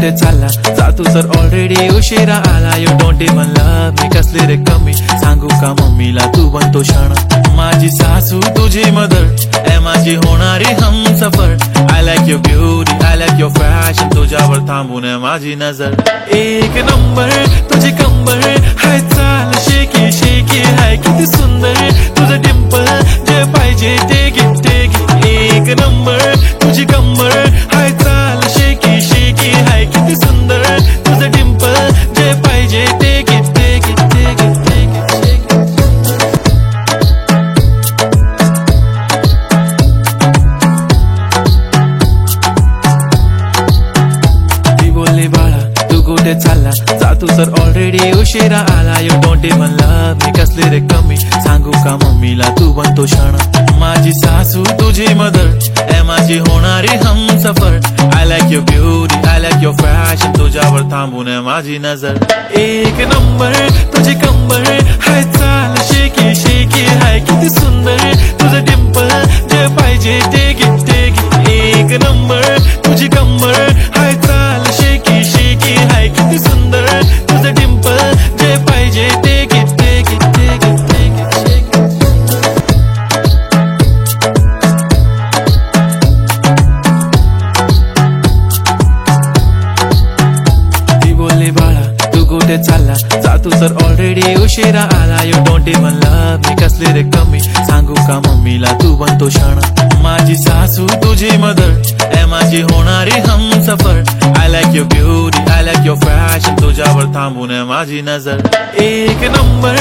कुठे चालला जा तू तर ऑलरेडी उशिरा आला. You don't even love me, कसली रे कमी सांगू का मम्मीला तू बनतो क्षण. माझी सासू तुझी मदर ए माझी होणारी Humsafar. I like your beauty, I like your fashion, तुझ्यावर थांबून आहे माझी नजर. एक नंबर तुझी कंबर हाय, चाल शेकी शेकी हाय, किती सुंदर तुझं डिंपल, जे पाहिजे ते गिफ्ट. एक नंबर तुझी कंबर हाय, चाल शेकी शेकी हाय, किती सुंदर तुझं डिंपल, जे पाहिजे ते गिफ्ट. ती बोलली बाळा तू कुठे चालला जा तू तर ऑलरेडी उशिरा आला. You don't even love me, कसली रे कमी सांगू का मम्मीला तू बनतो क्षण. माझी सासू तुझी मदर ए माझी होणारी Humsafar. I like your beauty, I like your fashion, तुझ्यावर थांबून आहे माझी नजर. एक नंबर तुझी कंबर हाय, चाल शेकी शेकी हाय, किती सुंदर तुझं डिंपल, जे पाहिजे ते गिफ्ट. एक नंबर तुझी कंबर हाय, चाल शेकी शेकी हाय, किती सुंदर तुझं डिंपल, जे पाहिजे ते गिफ्ट. कुठे चालला जा तू तर ऑलरेडी उशिरा आला. You don't even love me, कसली रे कमी सांगू का मम्मीला तू बनतो क्षण. माझी सासू तुझी मदर ए माझी होणारी Humsafar. I like your beauty, I like your fashion, तुझ्यावर थांबून आहे माझी नजर. एक नंबर